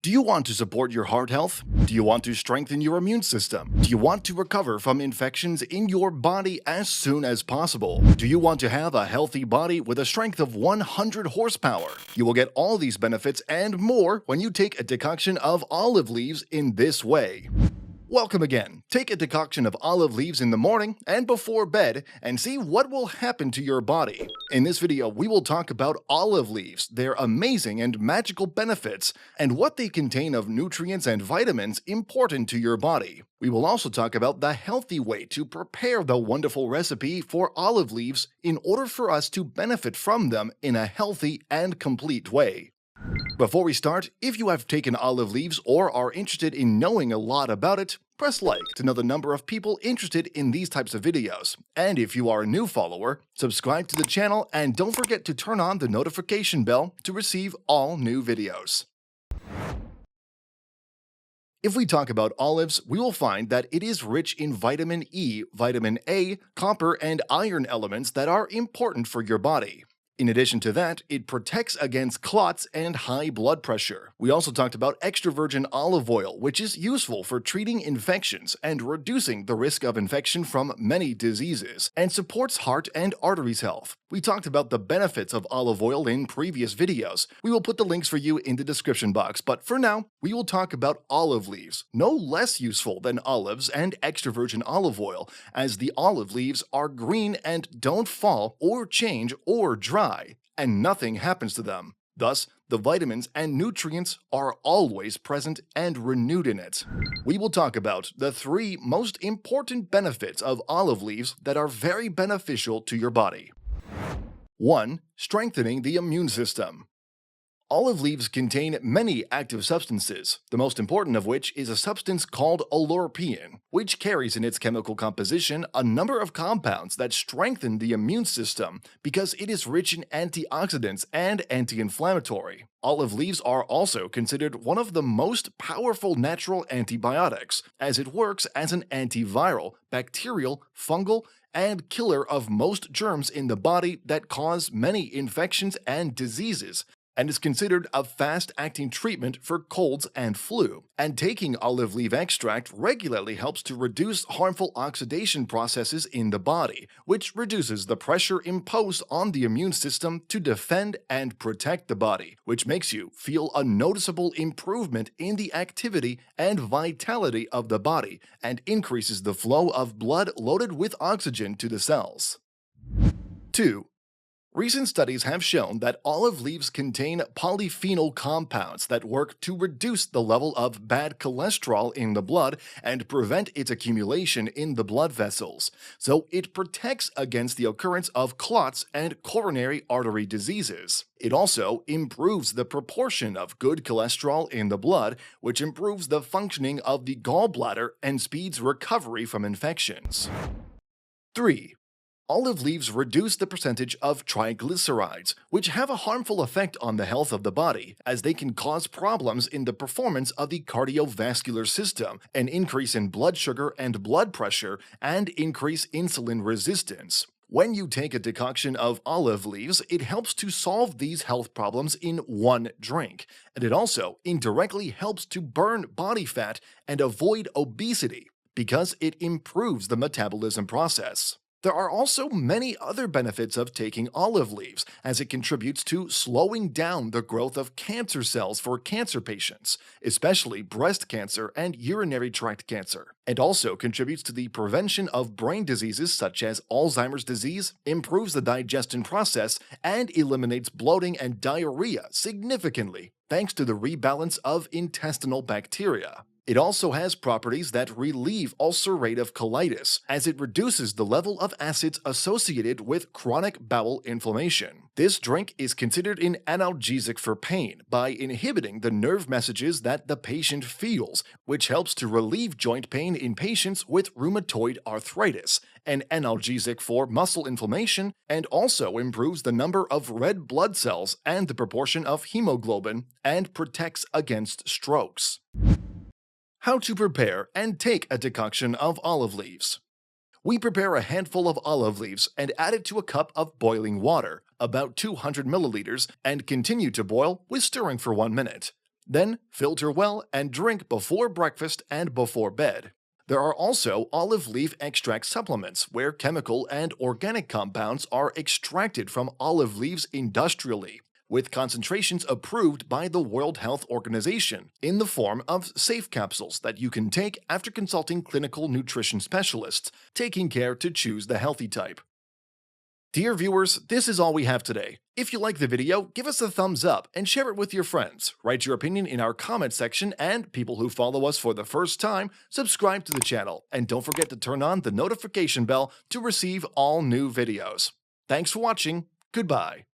Do you want to support your heart health? Do you want to strengthen your immune system? Do you want to recover from infections in your body as soon as possible? Do you want to have a healthy body with a strength of 100 horsepower? You will get all these benefits and more when you take a decoction of olive leaves in this way. Welcome again. Take a decoction of olive leaves in the morning and before bed and see what will happen to your body. In this video, we will talk about olive leaves, their amazing and magical benefits, and what they contain of nutrients and vitamins important to your body. We will also talk about the healthy way to prepare the wonderful recipe for olive leaves in order for us to benefit from them in a healthy and complete way. Before we start, if you have taken olive leaves or are interested in knowing a lot about it, press like to know the number of people interested in these types of videos. And if you are a new follower, subscribe to the channel and don't forget to turn on the notification bell to receive all new videos. If we talk about olives, we will find that it is rich in vitamin E, vitamin A, copper, and iron elements that are important for your body. In addition to that, it protects against clots and high blood pressure. We also talked about extra virgin olive oil, which is useful for treating infections and reducing the risk of infection from many diseases, and supports heart and arteries health. We talked about the benefits of olive oil in previous videos. We will put the links for you in the description box, but for now, we will talk about olive leaves, no less useful than olives and extra virgin olive oil, as the olive leaves are green and don't fall or change or dry, and nothing happens to them. Thus, the vitamins and nutrients are always present and renewed in it. We will talk about the 3 most important benefits of olive leaves that are very beneficial to your body. 1. Strengthening the immune system. Olive leaves contain many active substances, the most important of which is a substance called oleuropein, which carries in its chemical composition a number of compounds that strengthen the immune system because it is rich in antioxidants and anti-inflammatory. Olive leaves are also considered one of the most powerful natural antibiotics, as it works as an antiviral, bacterial, fungal, and killer of most germs in the body that cause many infections and diseases, and is considered a fast-acting treatment for colds and flu. And taking olive leaf extract regularly helps to reduce harmful oxidation processes in the body, which reduces the pressure imposed on the immune system to defend and protect the body, which makes you feel a noticeable improvement in the activity and vitality of the body and increases the flow of blood loaded with oxygen to the cells. 2. Recent studies have shown that olive leaves contain polyphenol compounds that work to reduce the level of bad cholesterol in the blood and prevent its accumulation in the blood vessels, so it protects against the occurrence of clots and coronary artery diseases. It also improves the proportion of good cholesterol in the blood, which improves the functioning of the gallbladder and speeds recovery from infections. 3. Olive leaves reduce the percentage of triglycerides, which have a harmful effect on the health of the body, as they can cause problems in the performance of the cardiovascular system, an increase in blood sugar and blood pressure, and increase insulin resistance. When you take a decoction of olive leaves, it helps to solve these health problems in one drink, and it also indirectly helps to burn body fat and avoid obesity, because it improves the metabolism process. There are also many other benefits of taking olive leaves, as it contributes to slowing down the growth of cancer cells for cancer patients, especially breast cancer and urinary tract cancer, and also contributes to the prevention of brain diseases such as Alzheimer's disease, improves the digestion process, and eliminates bloating and diarrhea significantly, thanks to the rebalance of intestinal bacteria. It also has properties that relieve ulcerative colitis, as it reduces the level of acids associated with chronic bowel inflammation. This drink is considered an analgesic for pain by inhibiting the nerve messages that the patient feels, which helps to relieve joint pain in patients with rheumatoid arthritis, an analgesic for muscle inflammation, and also improves the number of red blood cells and the proportion of hemoglobin, and protects against strokes. How to prepare and take a decoction of olive leaves. We prepare a handful of olive leaves and add it to a cup of boiling water, about 200 milliliters, and continue to boil with stirring for 1 minute. Then filter well and drink before breakfast and before bed. There are also olive leaf extract supplements where chemical and organic compounds are extracted from olive leaves industrially, with concentrations approved by the World Health Organization in the form of safe capsules that you can take after consulting clinical nutrition specialists, taking care to choose the healthy type. Dear viewers, this is all we have today. If you like the video, give us a thumbs up and share it with your friends. Write your opinion in our comment section, and people who follow us for the first time, subscribe to the channel, and don't forget to turn on the notification bell to receive all new videos. Thanks for watching. Goodbye.